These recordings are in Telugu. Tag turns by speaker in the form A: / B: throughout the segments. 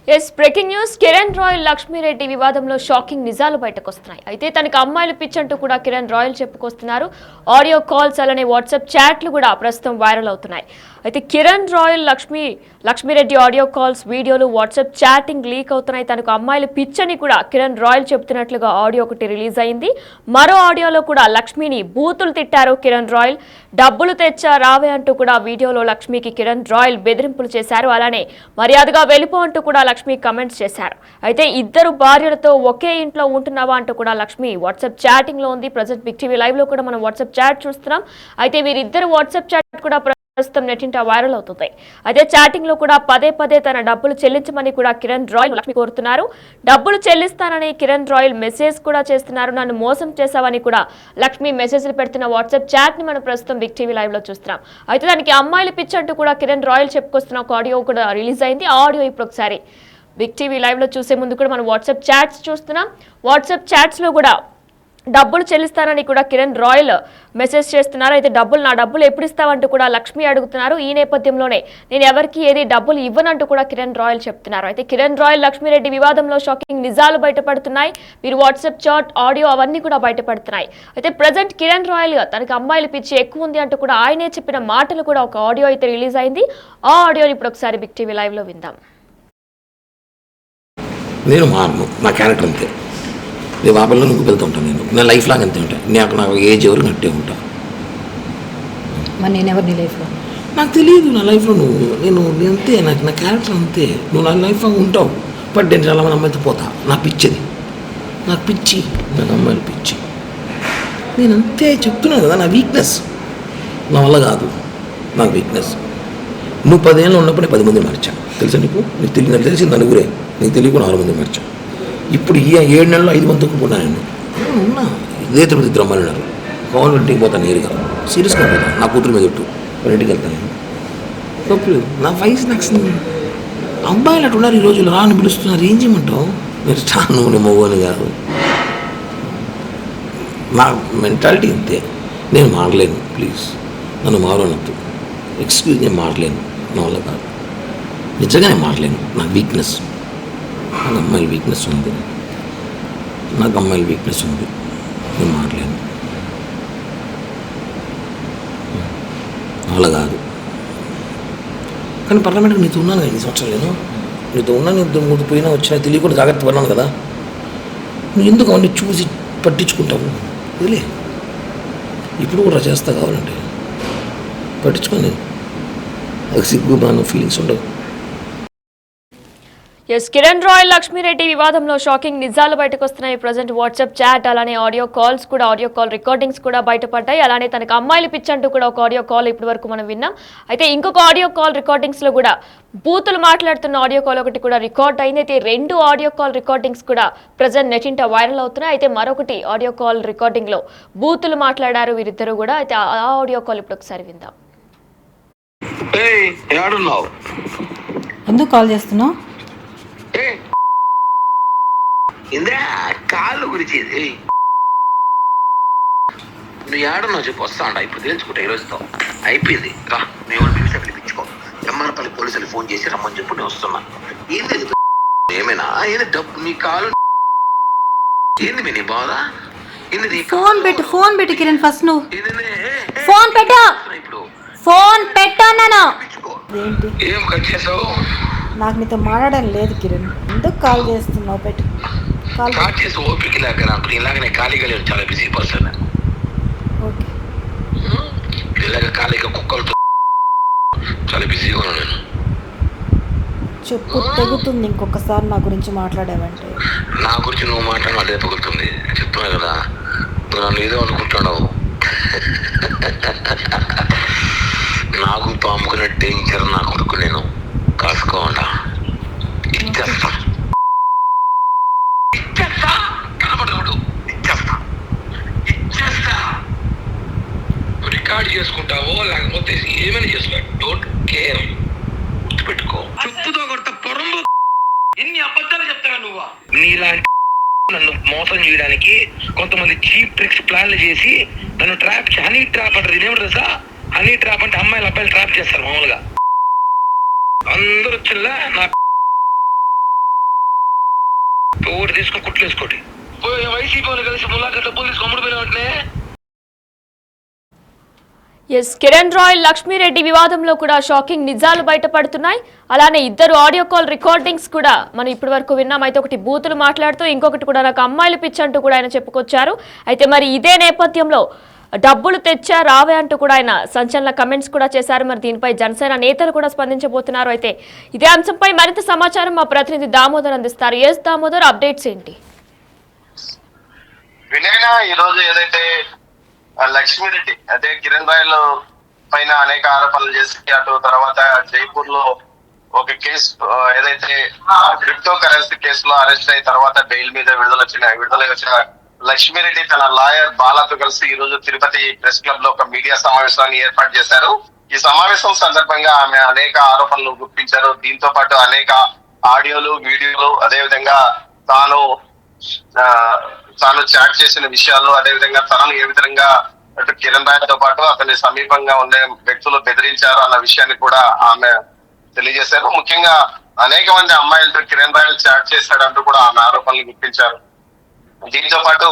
A: Yes breaking news. Kiran Royal Lakshmi Reddy వివాదంలో షాకింగ్ నిజాలు బయటకు వస్తున్నాయి. అయితే తనకు అమ్మాయిలు పిచ్చంటూ కూడా కిరణ్ రాయల్ చెప్పుకొస్తున్నారు. ఆడియో కాల్స్ అలానే వాట్సాప్ చాట్లు కూడా ప్రస్తుతం వైరల్ అవుతున్నాయి. అయితే కిరణ్ రాయల్ లక్ష్మీరెడ్డి ఆడియో కాల్స్, వీడియోలు, వాట్సాప్ చాటింగ్ లీక్ అవుతున్నాయి. తనకు అమ్మాయిలు పిచ్చని కూడా కిరణ్ రాయల్ చెబుతున్నట్లుగా ఆడియో ఒకటి రిలీజ్ అయింది. మరో ఆడియోలో కూడా లక్ష్మిని బూతులు తిట్టారు కిరణ్ రాయల్. డబ్బులు తెచ్చా రావే అంటూ కూడా వీడియోలో లక్ష్మికి కిరణ్ రాయల్ బెదిరింపులు చేశారు. అలానే మర్యాదగా వెళ్ళిపో అంటూ కూడా లక్ష్మి కమెంట్స్ చేశారు. అయితే ఇద్దరు భార్యలతో ఒకే ఇంట్లో ఉంటున్నావా అంటూ కూడా లక్ష్మి వాట్సాప్ చాటింగ్ లో ఉంది. ప్రజెంట్ బిగ్ టీవీ లైవ్ లో కూడా మనం వాట్సాప్ చాట్ చూస్తున్నాం. అయితే వీరిద్దరు వాట్సాప్ చాట్ కూడా ప్రస్తుతం నెట్టింట వైరల్ అవుతుంది. అయితే చాటింగ్ లో కూడా పదే పదే తన డబ్బులు చెల్లించమని కూడా కిరణ్ రాయల్ లక్ష్మి కోరుతున్నారు. డబ్బులు చెల్లిస్తానని కిరణ్ రాయల్ మెసేజ్ కూడా చేస్తున్నారు. నన్ను మోసం చేశావని కూడా లక్ష్మి మెసేజ్లు పెడుతున్న వాట్సాప్ చాట్ ని మనం ప్రస్తుతం బిగ్ టీవీ లైవ్ లో చూస్తున్నాం. అయితే దానికి అమ్మాయిలు పిచ్చంటూ కూడా కిరణ్ రాయల్ చెప్పుకొస్తున్న ఒక ఆడియో కూడా రిలీజ్ అయింది. ఆ ఆడియో ఇప్పుడు ఒకసారి బిగ్ టీవీ లైవ్ లో చూసే ముందు కూడా మనం వాట్సాప్ చాట్స్ చూస్తున్నాం. వాట్సాప్ చాట్స్ లో కూడా డబ్బులు చెల్లిస్తానని కూడా కిరణ్ రాయల్ మెసేజ్ చేస్తున్నారు. అయితే నా డబ్బులు ఎప్పుడు ఇస్తావంటూ కూడా లక్ష్మి అడుగుతున్నారు. ఈ నేపథ్యంలోనే నేను ఎవరికి ఏది డబ్బులు ఇవ్వనంటూ కూడా కిరణ్ రాయల్ చెప్తున్నారు. అయితే కిరణ్ రాయల్ లక్ష్మీరెడ్డి వివాదంలో షాకింగ్ నిజాలు బయటపడుతున్నాయి. మీరు వాట్సాప్ చాట్, ఆడియో అవన్నీ కూడా బయటపడుతున్నాయి. అయితే ప్రజెంట్ కిరణ్ రాయల్ తనకి అమ్మాయిల పిచ్చి ఎక్కువ ఉంది అంటూ కూడా ఆయనే చెప్పిన మాటలు కూడా ఒక ఆడియో అయితే రిలీజ్ అయింది. ఆ ఆడియోని ఇప్పుడు ఒకసారి బిగ్ టీవీ లైవ్ లో విందాం.
B: నేను మారను, నా క్యారెక్టర్ అంతే. నేను బాబల్లో నువ్వు వెళ్తూ ఉంటాను. నేను లైఫ్ లాగా అంతే ఉంటాను. నాకు ఏజ్ ఎవరు నట్టే ఉంటా.
C: మరి నేను ఎవరు నీ లైఫ్లో?
B: నాకు తెలియదు. నా లైఫ్లో నేను అంతే. నా క్యారెక్టర్ అంతే. నువ్వు నా లైఫ్లో ఉంటావు. బట్ నేను చాలా మంది అమ్మాయితో పోతా. నా పిచ్చిది, నాకు పిచ్చి, నాకు అమ్మాయిలు పిచ్చి. నేను అంతే చెప్తున్నాను కదా. నా వీక్నెస్ నా వల్ల కాదు, నాకు వీక్నెస్. నువ్వు 10 ఏళ్ళు ఉన్నప్పుడే 10 మంది మార్చా. తెలుసా నీకు? నాకు తెలిసింది నలుగురే, నీకు తెలియకుండా 6 మంది మార్చా. ఇప్పుడు ఈ 7 నెలల్లో 5 మందికి పోనా నేను ఉన్నా. ఇదే తిరుపతి ఇద్దరు అమ్మాయిలు ఉన్నారు. పవన్ ఇంటికి పోతాను నేరుగా, సీరియస్గా పోతాను. నా కూతురు మీద ఇట్టు వాళ్ళ ఇంటికి వెళ్తాను నేను. తప్పులేదు. నా వయసు నాకు అబ్బాయిలు అటు ఉన్నారు. ఈ రోజులు రాని పిలుస్తున్నారు. ఏం చేయమంటావు? మీరు చాలా నువ్వు మగవాని కాదు. నా మెంటాలిటీ అంతే. నేను మారలేను. ప్లీజ్ నన్ను మారనద్దు. ఎక్స్క్యూజ్, నేను మారలేను. నా వల్ల కాదు. నిజంగానే మారలేను. నా వీక్నెస్, నాకు అమ్మాయిల వీక్నెస్ ఉంది. నేను మారలేను. అలా కాదు. కానీ పార్లమెంట్కి నీతో ఉన్నాను కదా 5 సంవత్సరాలు. నీతో ఉన్నా, నీతో పోయినా వచ్చినా తెలియకుండా జాగ్రత్త పడినాను కదా. నువ్వు ఎందుకు అవన్నీ చూసి పట్టించుకుంటావు? వదిలే. ఇప్పుడు కూడా చేస్తా కావాలంటే పట్టించుకొని అది సిగ్గు బాగా ఫీలింగ్స్ ఉండవు.
A: ఎస్ కిరణ్ రాయల్ లక్ష్మీరెడ్డి వివాదంలో షాకింగ్ నిజాలు బయటకు వస్తున్నాయి. ప్రజెంట్ వాట్సాప్ చాట్ అలానే ఆడియో కాల్స్ కూడా, ఆడియో కాల్ రికార్డింగ్స్ కూడా బయటపడ్డాయి. అలానే తనకు అమ్మాయిలు పిచ్చంటూ కూడా ఒక ఆడియో కాల్ ఇప్పటి వరకు మనం విన్నాం. అయితే ఇంకొక ఆడియో కాల్ రికార్డింగ్స్ లో కూడా బూతులు మాట్లాడుతున్న ఆడియో కాల్ ఒకటి కూడా రికార్డ్ అయింది. అయితే 2 ఆడియో కాల్ రికార్డింగ్స్ కూడా ప్రజెంట్ నెట్టింట వైరల్ అవుతున్నాయి. అయితే మరొకటి ఆడియో కాల్ రికార్డింగ్ లో బూతులు మాట్లాడారు వీరిద్దరు కూడా. అయితే ఆ ఆడియో కాల్ ఇప్పుడు ఒకసారి విందాం.
C: ఎందుకు కాల్ చేస్తున్నావు?
B: కాళ్ళు గురించి నువ్వు ఏడన్నావు చెప్పు. వస్తా అంట ఇప్పుడు తెలుసుకుంటా. ఈరోజుతో అయిపోయింది. రా మేము పిలిపించుకో. ఎమ్మారపల్లి పోలీసులు ఫోన్ చేసి రమ్మని చెప్పు. నేను వస్తున్నా. ఏంది ఏమైనా ఏది డబ్బు నీ కాలు ఏంది మీ నీ బాధ?
C: ఫోన్ పెట్టు కిరణ్. ఫస్ట్ నువ్వు ఫోన్ పెట్టు.
B: ఇప్పుడు
C: ఫోన్ పెట్టాను.
B: ఏం కట్ చేసావు?
C: నాకు నీతో మాట్లాడడం లేదు కిరణ్. ఎందుకు కాల్ చేస్తున్నావు? పెట్టు.
B: కాల్ చేసి ఓపిక లేక నాకు ఇలాగనే ఖాళీగా లేదు. చాలా బిజీ పర్సన్.
C: ఓకే.
B: ఇలాగ ఖాళీగా కుక్కలతో చాలా బిజీగా ఉన్నాను నేను.
C: చెప్పు, తెగుతుంది ఇంకొకసారి నా గురించి మాట్లాడావంటే.
B: నా గురించి నువ్వు మాట్లాడిన అదే పగులుతుంది. చెప్తున్నా కదా, నువ్వు నన్ను ఏదో అనుకుంటున్నావు. నాకు పాముకునే డేంజర్ నా కొడుకు. నేను కాసుకోకుండా ఇచ్చేస్తా. రికార్డ్ చేసుకుంటావో లేకపోతే ఏమైనా చేసుకో. Don't care. గుర్తుపెట్టుకో. చెప్పుతో కొడతా పొరంబు. ఎన్ని అబద్ధాలు చెప్తావా నువ్వు? నీలాంటి నన్ను మోసం చేయడానికి కొంతమంది చీప్ ట్రిక్స్ ప్లాన్లు చేసి నన్ను ట్రాప్. హనీ ట్రాప్ అంటారు. ఇదేమిటి తెలుసా? హనీ ట్రాప్ అంటే అమ్మాయిలు అబ్బాయిలు ట్రాప్ చేస్తారు మామూలుగా. అందరూ వచ్చిల్లా నా ఒకటి తీసుకుని కుట్లు వేసుకోండి వైసీపీ వాళ్ళు కలిసి ములాఖత్ డబ్బులు తీసుకుని అమ్ముడు పోయిన వాటినే.
A: ఎస్, కిరణ్ రాయల్ లక్ష్మీరెడ్డి వివాదంలో కూడా షాకింగ్ నిజాలు బయటపడుతున్నాయి. అలానే ఇద్దరు ఆడియో కాల్ రికార్డింగ్స్ కూడా మనం ఇప్పటి వరకు విన్నాం. అయితే ఒకటి బూతులు మాట్లాడుతూ, ఇంకొకటి కూడా నాకు అమ్మాయిలు పిచ్చంటూ కూడా ఆయన చెప్పుకొచ్చారు. అయితే మరి ఇదే నేపథ్యంలో డబ్బులు తెచ్చా రావే అంటూ కూడా ఆయన సంచలన కమెంట్స్ కూడా చేశారు. మరి దీనిపై జనసేన నేతలు కూడా స్పందించబోతున్నారు. అయితే ఇదే అంశంపై మరింత సమాచారం మా ప్రతినిధి దామోదర్ అందిస్తారు. ఎస్ దామోదర్, అప్డేట్స్ ఏంటి?
D: వినయనా, ఈ రోజు ఏదైతే లక్ష్మీరెడ్డి అదే కిరణ్ రాయల్ పైన అనేక ఆరోపణలు చేసి అటు తర్వాత జైపూర్ లో ఒక కేసు ఏదైతే క్రిప్టో కరెన్సీ కేసులో అరెస్ట్ అయిన తర్వాత బెయిల్ మీద విడుదల వచ్చిన లక్ష్మీరెడ్డి తన లాయర్ బాలాతో కలిసి ఈ రోజు తిరుపతి ప్రెస్ క్లబ్ లో ఒక మీడియా సమావేశాన్ని ఏర్పాటు చేశారు. ఈ సమావేశం సందర్భంగా ఆమె అనేక ఆరోపణలు గుర్తించారు. దీంతో పాటు అనేక ఆడియోలు, వీడియోలు, అదేవిధంగా తాను చాట్ చేసిన విషయాలు, అదేవిధంగా తనను ఏ విధంగా అటు కిరణ్ రాయ్ తో పాటు అతని సమీపంగా ఉండే వ్యక్తులు బెదిరించారు అన్న విషయాన్ని కూడా ఆమె తెలియజేశారు. ముఖ్యంగా అనేక మంది అమ్మాయిలతో కిరణ్ రాయల్ చాట్ చేశాడంటూ కూడా ఆమె ఆరోపణలు గుర్తించారు. దీంతో పాటు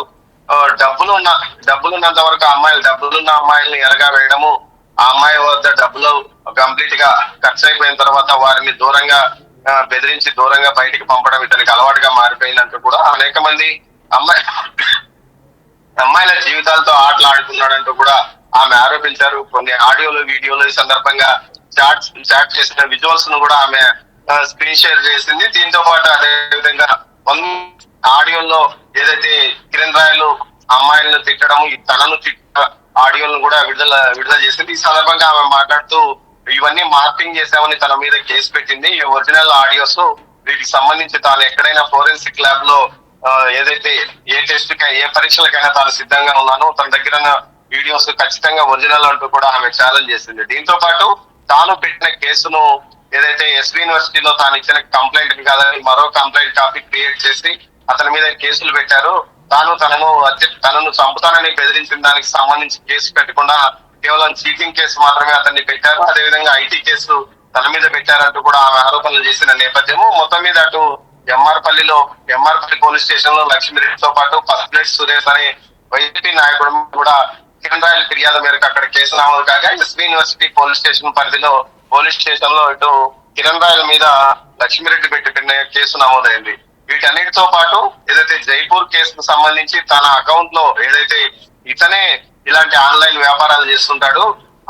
D: డబ్బులున్నంత వరకు డబ్బులున్న అమ్మాయిల్ని ఎరగా వేయడము, ఆ అమ్మాయి వద్ద డబ్బులు కంప్లీట్ గా ఖర్చు అయిపోయిన తర్వాత వారిని దూరంగా బెదిరించి దూరంగా బయటికి పంపడం ఇతనికి అలవాటుగా మారిపోయిందంటూ కూడా అనేక మంది అమ్మాయిల జీవితాలతో ఆటలు ఆడుతున్నాడంటూ కూడా ఆమె ఆరోపించారు. కొన్ని ఆడియోలు, వీడియోలు ఈ సందర్భంగా చాట్ చేసిన విజువల్స్ ను కూడా ఆమె స్క్రీన్ షేర్ చేసింది. దీంతో పాటు అదే విధంగా ఆడియోల్లో ఏదైతే కిరణ్ రాయలు అమ్మాయిలను తిట్టడం, తనను తిట్టిన ఆడియోలను కూడా విడుదల చేసింది. ఈ సందర్భంగా ఆమె మాట్లాడుతూ ఇవన్నీ మార్పింగ్ చేశామని తన మీద కేసు పెట్టింది. ఈ ఒరిజినల్ ఆడియోస్ వీటికి సంబంధించి తాను ఎక్కడైనా ఫోరెన్సిక్ ల్యాబ్ లో ఏదైతే ఏ టెస్ట్ ఏ పరీక్షలకైనా తాను సిద్ధంగా ఉన్నాను, తన దగ్గర వీడియోస్ ఖచ్చితంగా ఒరిజినల్ అంటూ కూడా ఆమె ఛాలెంజ్ చేసింది. దీంతో పాటు తాను పెట్టిన కేసును ఏదైతే ఎస్వి యూనివర్సిటీలో తాను ఇచ్చిన కంప్లైంట్ కాదని మరో కంప్లైంట్ కాపీ క్రియేట్ చేసి అతని మీద కేసులు పెట్టారు. తనను చంపుతానని బెదిరించిన దానికి సంబంధించి కేసు పెట్టకుండా కేవలం చీటింగ్ కేసు మాత్రమే అతన్ని పెట్టారు. అదేవిధంగా ఐటీ కేసు తన మీద పెట్టారంటూ కూడా ఆమె ఆరోపణలు చేసిన నేపథ్యము. మొత్తం మీద అటు ఎంఆర్పల్లి పోలీస్ స్టేషన్ లో లక్ష్మీరెడ్డితో పాటు ఫస్ట్ ప్లేట్ సురేష్ అనే వైసీపీ నాయకుడు కూడా కిరణ్ రాయల్ ఫిర్యాదు మేరకు అక్కడ కేసు నమోదు కాగా ఎస్వి యూనివర్సిటీ పోలీస్ స్టేషన్ పరిధిలో పోలీస్ స్టేషన్ లో ఇటు కిరణ్ రాయల్ మీద లక్ష్మీరెడ్డి పెట్టిన కేసు నమోదైంది. వీటన్నిటితో పాటు ఏదైతే జైపూర్ కేసుకు సంబంధించి తన అకౌంట్ లో ఏదైతే ఇతనే ఇలాంటి ఆన్లైన్ వ్యాపారాలు చేస్తుంటాడు,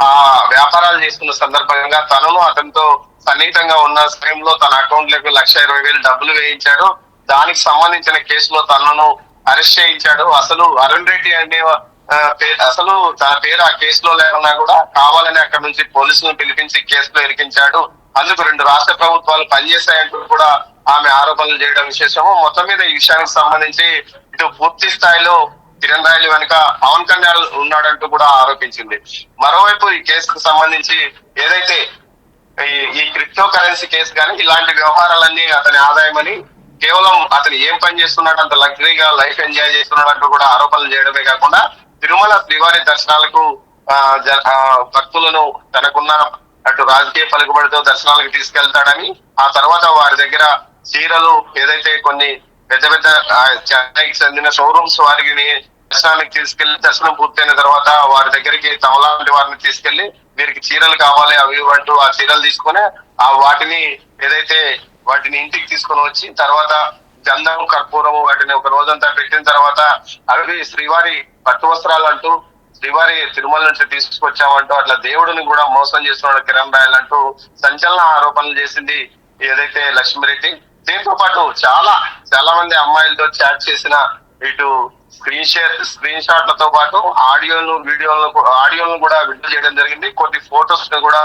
D: ఆ వ్యాపారాలు చేస్తున్న సందర్భంగా తనను అతనితో సన్నిహితంగా ఉన్న సమయంలో తన అకౌంట్ లకు 1,20,000 డబ్బులు వేయించాడు. దానికి సంబంధించిన కేసులో తనను అరెస్ట్ చేయించాడు. అసలు అరుణ్ రెడ్డి అనే అసలు తన పేరు ఆ కేసులో లేకున్నా కూడా కావాలని అక్కడ నుంచి పోలీసులను పిలిపించి కేసులో ఇరికించాడు. అందుకు 2 రాష్ట్ర ప్రభుత్వాలు పనిచేశాయంటూ కూడా ఆమె ఆరోపణలు చేయడం విశేషము. మొత్తం మీద ఈ విషయానికి సంబంధించి ఇటు పూర్తి స్థాయిలో కిరణ్ రాయల్ వెనుక పవన్ కళ్యాణ్ ఉన్నాడంటూ కూడా ఆరోపించింది. మరోవైపు ఈ కేసుకు సంబంధించి ఏదైతే ఈ క్రిప్టో కరెన్సీ కేసు కానీ ఇలాంటి వ్యవహారాలన్నీ అతని ఆదాయమని, కేవలం అతను ఏం పని చేస్తున్నాడు, అంత లగ్జరీగా లైఫ్ ఎంజాయ్ చేస్తున్నాడు అంటూ కూడా ఆరోపణలు చేయడమే కాకుండా తిరుమల శ్రీవారి దర్శనాలకు భక్తులను తనకున్న అటు రాజకీయ పలుకుబడితో దర్శనాలకు తీసుకెళ్తాడని, ఆ తర్వాత వారి దగ్గర చీరలు ఏదైతే కొన్ని పెద్ద చెన్నైకి చెందిన షోరూమ్స్ వారికి దర్శనానికి తీసుకెళ్లి దర్శనం పూర్తయిన తర్వాత వారి దగ్గరికి తమలాంటి వారిని తీసుకెళ్లి వీరికి చీరలు కావాలి అవి అంటూ ఆ చీరలు తీసుకుని వాటిని ఇంటికి తీసుకొని వచ్చి తర్వాత గంధం, కర్పూరము వాటిని ఒక రోజంతా పెట్టిన తర్వాత అవి శ్రీవారి పట్టు వస్త్రాలు అంటూ శ్రీవారి తిరుమల నుంచి తీసుకొచ్చామంటూ అట్లా దేవుడిని కూడా మోసం చేస్తున్నాడు కిరణ్ రాయల్ అంటూ సంచలన ఆరోపణలు చేసింది ఏదైతే లక్ష్మీరెడ్డి. దీంతో పాటు చాలా మంది అమ్మాయిలతో చాట్ చేసిన ఇటు స్క్రీన్ షాట్లతో పాటు ఆడియోలను కూడా విడుదల చేయడం జరిగింది. కొన్ని ఫోటోస్ ను కూడా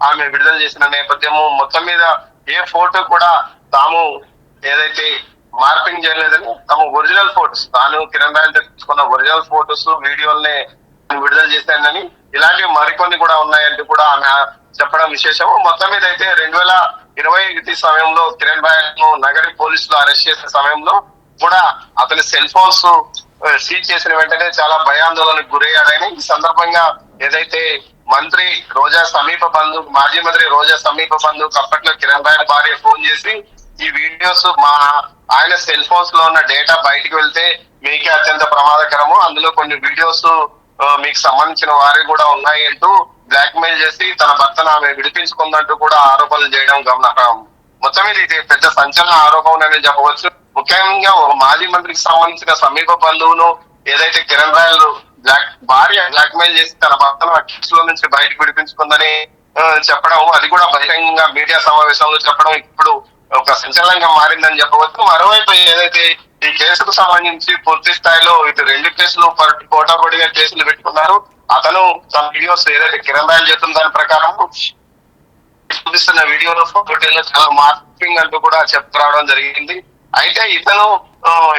D: ఆమె విడుదల చేసిన నేపథ్యము. మొత్తం మీద ఏ ఫోటో కూడా తాము ఏదైతే మార్పింగ్ చేయలేదని తాము ఒరిజినల్ ఫోటోస్ తాను కిరణ్ రాయల్ తీసుకున్న ఒరిజినల్ ఫోటోస్ వీడియోల్ని విడుదల చేశానని, ఇలాంటివి మరికొన్ని కూడా ఉన్నాయంటూ కూడా ఆమె చెప్పడం విశేషము. మొత్తం మీద అయితే 2021 సమయంలో కిరణ్ రాయల్ ను నగరి పోలీసులు అరెస్ట్ చేసిన సమయంలో కూడా అతని సెల్ ఫోన్స్ సీజ్ చేసిన వెంటనే చాలా భయాందోళనకు గురయ్యాడని, ఈ సందర్భంగా ఏదైతే మాజీ మంత్రి రోజా సమీప బంధువుకు అప్పట్లో కిరణ్ రాయల్ భార్య ఫోన్ చేసి ఈ వీడియోస్ మా ఆయన సెల్ ఫోన్స్ లో ఉన్న డేటా బయటికి వెళ్తే మీకే అత్యంత ప్రమాదకరము, అందులో కొన్ని వీడియోస్ మీకు సంబంధించిన వారి కూడా ఉన్నాయి అంటూ బ్లాక్ మెయిల్ చేసి తన భర్తను ఆమె విడిపించుకుందంటూ కూడా ఆరోపణలు చేయడం గమనార్హం. మొత్తం మీద ఇది పెద్ద సంచలన ఆరోపణ అని చెప్పవచ్చు. ముఖ్యంగా మాజీ మంత్రికి సంబంధించిన సమీప బంధువును ఏదైతే కిరణ్ రాయల్ భార్య బ్లాక్ మెయిల్ చేసి తన భర్తను ఆ కేసులో నుంచి బయటకు విడిపించుకుందని చెప్పడం, అది కూడా బహిరంగంగా మీడియా సమావేశంలో చెప్పడం ఇప్పుడు ఒక సంచలనంగా మారిందని చెప్పవచ్చు. మరోవైపు ఏదైతే ఈ కేసుకు సంబంధించి పూర్తి స్థాయిలో ఇటు 2 కేసులు పోటాపోటీగా కేసులు పెట్టుకున్నారు. అతను తన వీడియోస్ ఏదైతే కిరణ్ రాయల్ చేస్తున్న దాని ప్రకారం చూపిస్తున్న వీడియోలో ఫోటోలో చాలా మార్పింగ్ అంటూ కూడా చెప్తురావడం జరిగింది. అయితే ఇతను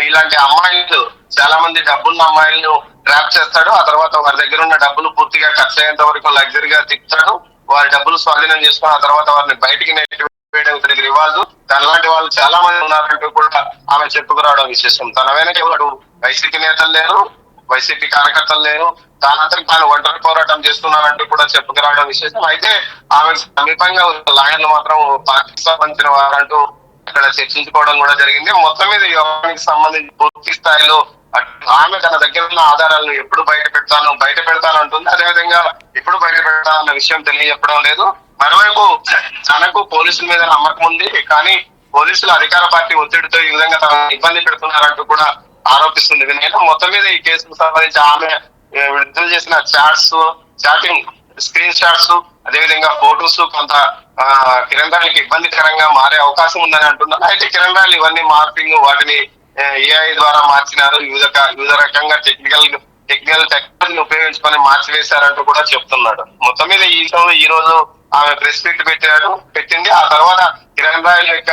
D: ఇలాంటి అమ్మాయిలు చాలా మంది డబ్బున్న అమ్మాయిలను ట్రాప్ చేస్తాడు. ఆ తర్వాత వారి దగ్గర ఉన్న డబ్బులు పూర్తిగా ఖర్చు అయ్యేంత వరకు లగ్జరీగా తిప్పుతాడు. వారి డబ్బులు స్వాధీనం చేసుకుని ఆ తర్వాత వారిని బయటికి నెట్టివేయడం ఇతనికి రివాజు. అలాంటి వాళ్ళు చాలా మంది ఉన్నారంటూ కూడా ఆమె చెప్పుకురావడం విశేషం. తన వెనక ఎవరు వైసీపీ నేతలు లేరు, వైసీపీ కార్యకర్తలు లేరు, తానంతరం తాను ఒంటరి పోరాటం చేస్తున్నానంటూ కూడా చెప్పుకురావడం విశేషం. అయితే ఆమె సమీపంగా లాయర్లు మాత్రం పార్టీకి సంబంధించిన వారంటూ ఇక్కడ చర్చించుకోవడం కూడా జరిగింది. మొత్తం మీద ఈ వ్యవహారానికి సంబంధించి పూర్తి స్థాయిలో ఆమె తన దగ్గర ఉన్న ఆధారాలను ఎప్పుడు బయట పెడతాను అంటుంది. అదేవిధంగా ఎప్పుడు బయట పెడతానన్న విషయం తెలియజెప్పడం లేదు. మరోవైపు తనకు పోలీసుల మీద నమ్మకం ఉంది, కానీ పోలీసులు అధికార పార్టీ ఒత్తిడితో ఈ విధంగా తనను ఇబ్బంది పెడుతున్నారంటూ కూడా ఆరోపిస్తుంది వినయ్. మొత్తం మీద ఈ కేసుకు సంబంధించి ఆమె విడుదల చేసిన చాటింగ్ స్క్రీన్ షాట్స్, అదేవిధంగా ఫోటోస్ కొంత కిరణ్ రాయల్కి ఇబ్బందికరంగా మారే అవకాశం ఉందని అంటున్నారు. అయితే కిరణ్ రాయల్ ఇవన్నీ మార్పింగ్ వాటిని ఏఐ ద్వారా మార్చినారు, వివిధ రకంగా టెక్నాలజీని ఉపయోగించుకొని మార్చివేశారంటూ కూడా చెప్తున్నాడు. మొత్తం మీద ఈ విషయంలో ఈ రోజు ఆమె ప్రెస్ మీట్ పెట్టింది. ఆ తర్వాత కిరణ్ రాయల్ యొక్క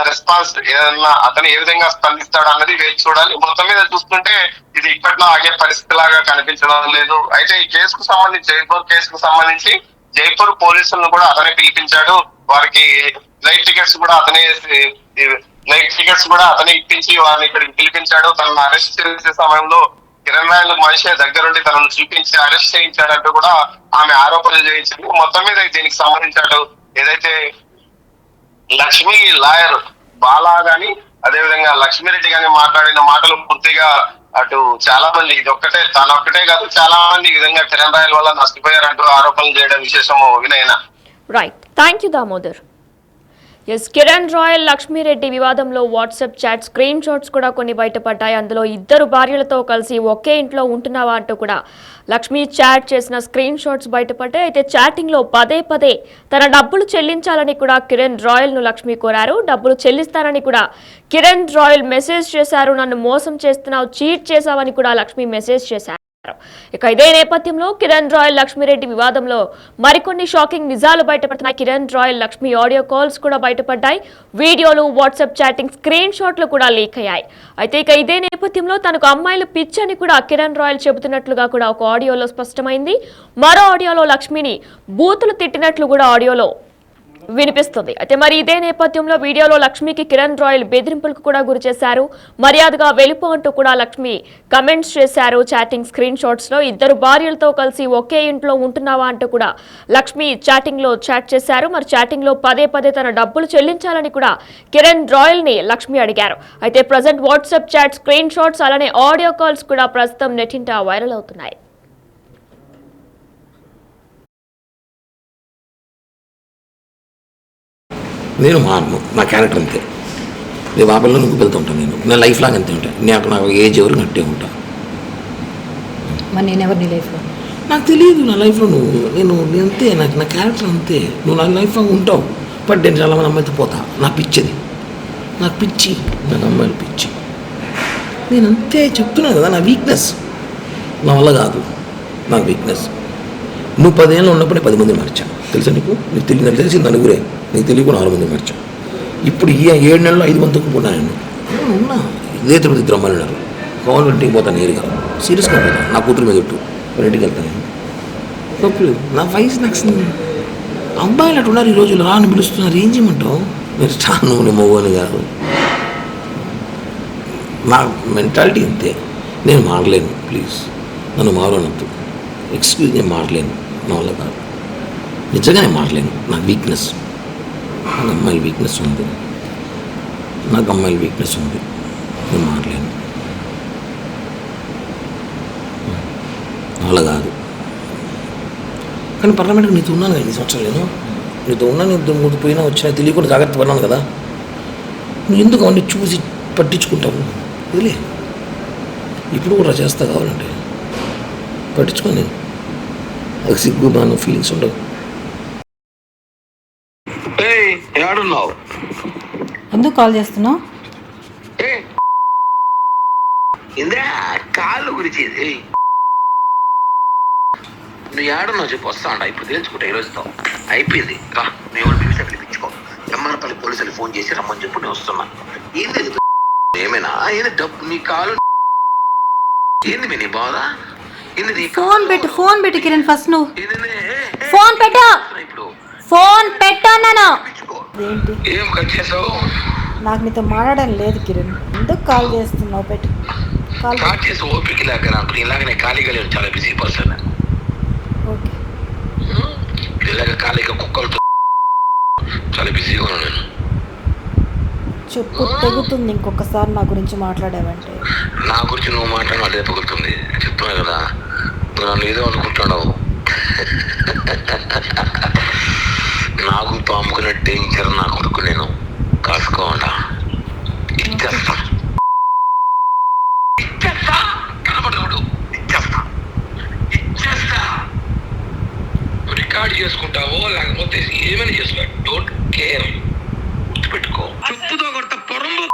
D: రెస్పాన్స్ ఏదన్నా అతను ఏ విధంగా స్పందిస్తాడు అన్నది వేచి చూడాలి. మొత్తం మీద చూస్తుంటే ఇది ఇప్పట్లో ఆగే పరిస్థితి లాగా కనిపించడం లేదు. అయితే ఈ కేసుకు సంబంధించి జైపూర్ కేసుకు సంబంధించి జైపూర్ పోలీసులను కూడా అతనే పిలిపించాడు. వారికి ఫ్లైట్ టికెట్స్ కూడా అతనే ఇప్పించి వారిని ఇక్కడికి పిలిపించాడు. తనను అరెస్ట్ చేసే సమయంలో కిరణ్ రాయల్ మనిషి దగ్గరుండి తనను చూపించి అరెస్ట్ చేయించాడంటూ కూడా ఆమె ఆరోపణలు చేయించింది. మొత్తం మీద దీనికి సంబంధించాడు ఏదైతే లక్ష్మి లాయర్ బాలా గాని అదేవిధంగా లక్ష్మీరెడ్డి గాని మాట్లాడిన మాటలు పూర్తిగా అటు చాలా మంది తనొక్కటే కాదు చాలా మంది ఈ విధంగా కిరణ్ రాయల్ వల్ల నష్టపోయారంటూ ఆరోపణలు చేయడం విశేషము వినయన.
A: Right, thank you Damodar. Yes, Kiran Royal Lakshmi Reddy వివాదంలో వాట్సాప్ చాట్ స్క్రీన్ షాట్స్ కూడా కొన్ని బయటపడ్డాయి. అందులో 2 భార్యలతో కలిసి ఒకే ఇంట్లో ఉంటున్నావా అంటూ కూడా లక్ష్మి చాట్ చేసిన స్క్రీన్ షాట్స్ బయటపడ్డాయి. అయితే చాటింగ్లో పదే తన డబ్బులు చెల్లించాలని కూడా కిరణ్ రాయల్ను లక్ష్మి కోరారు. డబ్బులు చెల్లిస్తానని కూడా కిరణ్ రాయల్ మెసేజ్ చేశారు. నన్ను మోసం చేస్తున్నావు, చీట్ చేశావని కూడా లక్ష్మి మెసేజ్ చేశారు. ఇక ఇదే నేపథ్యంలో కిరణ్ రాయల్ లక్ష్మీరెడ్డి వివాదంలో మరికొన్ని షాకింగ్ నిజాలు బయటపడుతున్నాయి. కిరణ్ రాయల్ లక్ష్మి ఆడియో కాల్స్ కూడా బయటపడ్డాయి. వీడియోలు, వాట్సాప్ చాటింగ్ స్క్రీన్ షాట్లు కూడా లీక్ అయ్యాయి. అయితే ఇక ఇదే నేపథ్యంలో తనకు అమ్మాయిలు పిచ్చని కూడా కిరణ్ రాయల్ చెబుతున్నట్లుగా కూడా ఒక ఆడియోలో స్పష్టమైంది. మరో ఆడియోలో లక్ష్మిని బూతులు తిట్టినట్లు కూడా ఆడియోలో వినిపిస్తుంది. అయితే మరి ఇదే నేపథ్యంలో వీడియోలో లక్ష్మికి కిరణ్ రాయల్ బెదిరింపులకు కూడా గురి చేశారు. మర్యాదగా వెళ్ళిపో అంటూ కూడా లక్ష్మి కమెంట్స్ చేశారు. చాటింగ్ స్క్రీన్ షాట్స్ లో 2 భార్యలతో కలిసి ఒకే ఇంట్లో ఉంటున్నావా అంటూ కూడా లక్ష్మి చాటింగ్ లో చాట్ చేశారు. మరి చాటింగ్ లో పదే తన డబ్బులు చెల్లించాలని కూడా కిరణ్ రాయల్ ని లక్ష్మి అడిగారు. అయితే present WhatsApp chat screenshots అలానే ఆడియో కాల్స్ కూడా ప్రస్తుతం నెట్టింట వైరల్ అవుతున్నాయి.
B: నేను మారను, నా క్యారెక్టర్ అంతే. నేను ఆ పిల్లలు నువ్వు వెళ్తూ ఉంటాను. నేను లైఫ్ లాగా అంతే ఉంటాను. నాకు ఏజ్ ఎవరు నట్టే ఉంటా.
C: మరి నేను ఎవరు నీ లైఫ్లో?
B: నాకు తెలియదు నా లైఫ్లో నేను అంతే. నా క్యారెక్టర్ అంతే. నువ్వు నా లైఫ్ లాగా ఉంటావు. బట్ నేను చాలా మంది అమ్మాయితో పోతా. నాకు పిచ్చి, నాకు అమ్మాయిలు పిచ్చి. నేను అంతే చెప్తున్నాను కదా, నా వీక్నెస్. నా వల్ల కాదు, నా వీక్నెస్. నువ్వు 10 ఏళ్ళు ఉన్నప్పుడే 10 మంది మార్చా. తెలుసా నీకు తెలిసి నలుగురే, నీకు తెలియకుండా 6 మంది మార్చా. ఇప్పుడు ఈ 7 నెలల్లో 5 మందికి పోనా నేను ఉన్నా. ఇదే తిరుపతి 2 అమ్మాయిలు ఉన్నారు. గవర్నమెంట్కి పోతాను నేరుగా, సీరియస్గా పోతాను. నా కూతురు మీద ఇట్టు ఇంటికి వెళ్తాను నేను. తప్పులేదు, నా వయసు నాకు అబ్బాయిలు అటు ఉన్నారు. ఈ రోజులు రాని పిలుస్తున్నారు. ఏం చేయమంటావు? మీరు చాలా నువ్వు మగవాని కాదు. నా మెంటాలిటీ అంతే. నేను మారలేను. ప్లీజ్ నన్ను మారనద్దు. ఎక్స్క్యూజ్, నేను మారలేను. నా వల్ల కాదు. నిజంగా నేను మారలేను. నా వీక్నెస్, నా అమ్మాయి వీక్నెస్ ఉంది. నాకు అమ్మాయిల వీక్నెస్ ఉంది, నేను మారలేను. అలా కాదు, కానీ పర్లమెంట్కి నీతో ఉన్నాను కదా 2 సంవత్సరాలు. నేను నీతో ఉన్నా, నీతో ముందు పోయినా వచ్చినా తెలియకుండా జాగ్రత్త పడినాను కదా. నువ్వు ఎందుకు అవన్నీ చూసి పట్టించుకుంటావు? వదిలే, ఇప్పుడు కూడా చేస్తా కావాలంటే పట్టించుకొని నేను అది సిగ్గు బాను ఫీలింగ్స్ ఉండవు.
E: ఏడున్నావు?
C: ఎందుకు కాల్ చేస్తున్నావు?
E: ఇందా కాళ్ళు గురించి నువ్వు ఏడున్నావు చెప్పు, వస్తా అంట. ఇప్పుడు తెలుసుకుంటా ఈ రోజుతో అయిపోయింది. రా, మేము పిలిచి పిలిపించుకో. ఎమ్మారపల్లి పోలీసులు ఫోన్ చేసి రమ్మని చెప్పు, నేను వస్తున్నా. ఏంది ఏమైనా ఏంది డబ్బు నీ కాలు ఏంది మీ నీ బాధ? ఏంది నీ
C: ఫోన్ పెట్టు కిరణ్ ఫస్ట్ నువ్వు.
E: ఏంది
C: ఫోన్ పెట్టు.
E: ఇప్పుడు
C: ఫోన్ పెట్టు అన్నాను.
E: ఏంటి ఏం కట్ చేసావు?
C: నాకు నీతో మాట్లాడడం లేదు కిరణ్, ఎందుకు కాల్ చేస్తున్నావు? పెట్టు కాల్.
E: స్టార్ట్ చేసి ఓపిక లేక నాకు ఇలాగనే ఖాళీగా లేవు, చాలా బిజీ పర్సన్.
C: ఓకే,
E: ఇలాగ ఖాళీగా కుక్కలతో చాలా బిజీగా ఉన్నాను నేను.
C: చెప్పు, తెగుతుంది ఇంకొకసారి నా గురించి మాట్లాడావంటే.
E: నా గురించి నువ్వు మాట్లాడిన అదే పగులుతుంది. చెప్తున్నా కదా, నువ్వు నన్ను ఏదో అనుకుంటున్నావు. నాకు పాముకున్న డేంజర్ నా కొడుకు, నేను కాసుకోవాలా. ఇచ్చేస్తా ఇచ్చేస్తా కనబడదు, ఇచ్చేస్తా ఇచ్చేస్తా. రికార్డ్ చేసుకుంటావో లేకపోతే ఏమైనా చేసుకో, డోంట్ కేర్. పెట్టుకో, చుట్టుతో కొడత పొరంబు.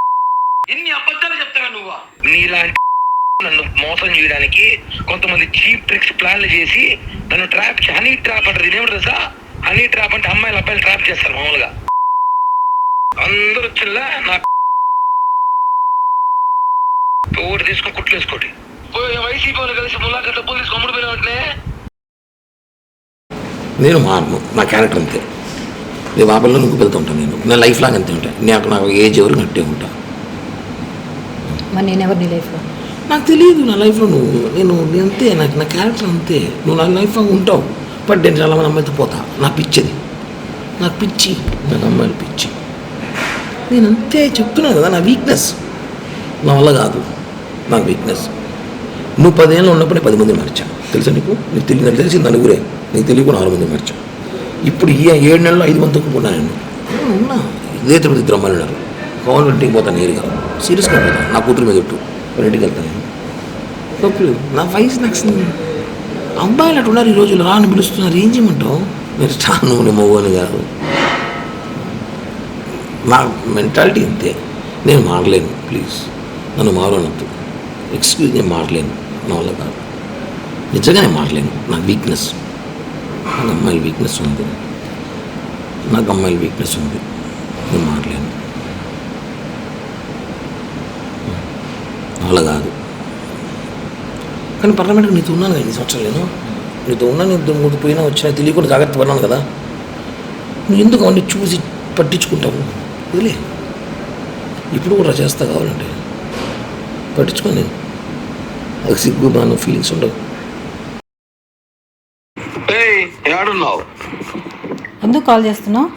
E: ఎన్ని అబద్ధాలు చెప్తావా నువ్వు? నీలాంటి నన్ను మోసం చేయడానికి కొంతమంది చీప్ ట్రిక్స్ ప్లాన్లు చేసి నన్ను ట్రాప్ హనీ ట్రాప్ అంటారు. ఇదేమిటి తెలుసా? హనీ ట్రాప్ అంటే అమ్మాయిలు అబ్బాయిలు ట్రాప్ చేస్తారు మామూలుగా. అందరూ వచ్చిల్లా నా ఓటు తీసుకొని కుట్లు వేసుకోండి. వైసీపీ వాళ్ళు కలిసి ములాఖ డబ్బులు తీసుకొని అమ్ముడు పోయిన వెంటనే
B: నేను మారను, నా క్యారెక్టర్ అంతే. నేను ఆ పిల్లలు నువ్వు వెళ్తూ ఉంటాను, నా లైఫ్ లాగా అంతే ఉంటాను. నాకు ఏజ్ ఎవరు నట్టే ఉంటా.
C: మరి నేను ఎవరు నీ లైఫ్లో?
B: నాకు తెలియదు నా లైఫ్లో నేను అంతే, నాకు నా క్యారెక్టర్ అంతే. నువ్వు నా లైఫ్లో ఉంటావు, బట్ నేను చాలా మంది అమ్మాయితో పోతా. నా పిచ్చిది, నాకు పిచ్చి, నాకు అమ్మాయిలు పిచ్చి. నేను అంతే చెప్తున్నాను కదా, నా వీక్నెస్. నా వల్ల కాదు, నాకు వీక్నెస్. నువ్వు 10 ఏళ్ళు ఉన్నప్పుడే 10 మంది మార్చా, తెలుసా నీకు? నీకు తెలిసి నలుగురే, నీకు తెలియకుండా 6 మంది మార్చా. ఇప్పుడు ఈ 7 నెలల్లో 5 మంది తక్కువ నేను ఉన్నా. ఇదే తిరుపతి 2 అమ్మాయిలు ఉన్నారు. కావాలి ఇంటికి పోతాను నేరుగా, సీరియస్గా పోతాను. నా కూతురు మీద చుట్టూ ఇంటికి వెళ్తాను నేను. తప్పులేదు, నా వయసు నాకు. అబ్బాయిలు అటు ఉన్నారు ఈ రోజులు, రాని పిలుస్తున్నారు. ఏం చేయమంటావు? మీరు చాను మవ్వని కాదు, నా మెంటాలిటీ అంతే. నేను మారలేను, ప్లీజ్ నన్ను మారనద్దు. ఎక్స్క్యూజ్, నేను మారలేను, నా వల్ల కాదు. నిజంగా నేను మారలేను, నా వీక్నెస్. నాకు అమ్మాయిల వీక్నెస్ ఉంది, నాకు అమ్మాయిల వీక్నెస్ ఉంది, నేను మారలేను. అలా కాదు, కానీ పర్లమెంట్కి నీతో ఉన్నాను కదా 2 సంవత్సరాలు. నేను నీతో ఉన్నా, నీతో ముందు పోయినా వచ్చినా తెలియకుండా జాగ్రత్త పడినాను కదా. నువ్వు ఎందుకు అవన్నీ చూసి పట్టించుకుంటావు? వదిలే, ఇప్పుడు కూడా చేస్తా కావాలంటే పట్టించుకొని నేను అది సిగ్గు బాను ఫీలింగ్స్ ఉండవు.
E: ఏడున్నావు?
C: ఎందుకు కాల్ చేస్తున్నావు?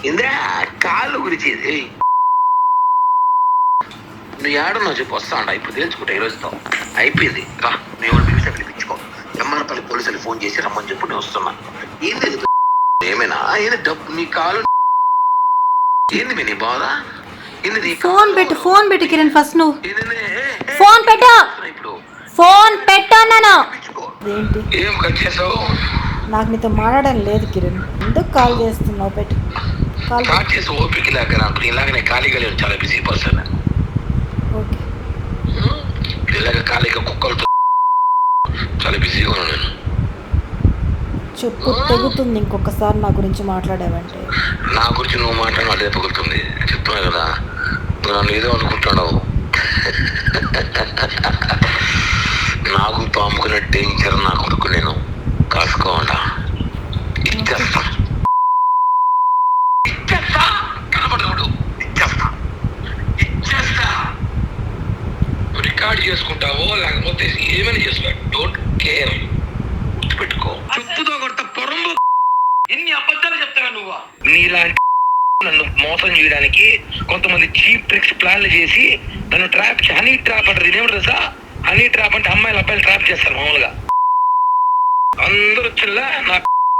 E: ఇందా కాళ్ళు గురించి నువ్వు ఏడున్నావు చెప్పు, వస్తా అంట. ఇప్పుడు తెలుసుకుంటా ఈ రోజుతో అయిపోయింది. రా, మేము పిలిచి పిలిపించుకో. ఎమ్మారపల్లి పోలీసులు ఫోన్ చేసి రమ్మని చెప్పు, నేను వస్తున్నా. ఏంది ఏమైనా ఏంది డబ్బు నీ కాలు ఏంది మీ నీ బాధ? ఏంది నీ
C: ఫోన్ పెట్టు కిరణ్ ఫస్ట్ నువ్వు.
E: ఏంది
C: ఫోన్ పెట్టు.
E: ఇప్పుడు
C: ఫోన్ పెట్టు అన్నాను. ఏంటి
E: ఏం కట్ చేసావు?
C: నాకు నీతో మాట్లాడడం లేదు కిరణ్, ఎందుకు కాల్ చేస్తున్నావు? పెట్టు కాల్.
E: స్టార్ట్ చేసి ఓపిక లేక నాకు ఇలాగనే ఖాళీగా లేవు, చాలా బిజీ పర్సన్.
C: ఓకే,
E: ఇలాగ ఖాళీగా కుక్కలతో చాలా బిజీగా ఉన్నాను నేను.
C: చెప్పు, తెగుతుంది ఇంకొకసారి నా గురించి మాట్లాడావంటే.
E: నా గురించి నువ్వు మాట్లాడిన అదే పగులుతుంది. చెప్తున్నా కదా, నువ్వు నన్ను ఏదో అనుకుంటున్నావు. నాకు పాముకున్న డేంజర్ నా కొడుకు, నేను కాసుకోవాలా. ఇచ్చేస్తా ఇచ్చేస్తా కనబడదు, ఇచ్చేస్తా ఇచ్చేస్తా. రికార్డ్ చేసుకుంటావో లేకపోతే ఏమైనా చేసుకో, డోంట్ కేర్. పెట్టుకో, చుట్టుతో కొడత పొరంబు. ఎన్ని అబద్ధాలు చెప్తావా నువ్వు? నీలాంటి నన్ను మోసం చేయడానికి కొంతమంది చీప్ ట్రిక్స్ ప్లాన్లు చేసి నన్ను ట్రాప్ హనీ ట్రాప్ అంటారు. ఇదేమిటి తెలుసా? హనీ ట్రాప్ అంటే అమ్మాయిలు అబ్బాయిలు ట్రాప్ చేస్తారు మామూలుగా. అందరూ చిల్లా నా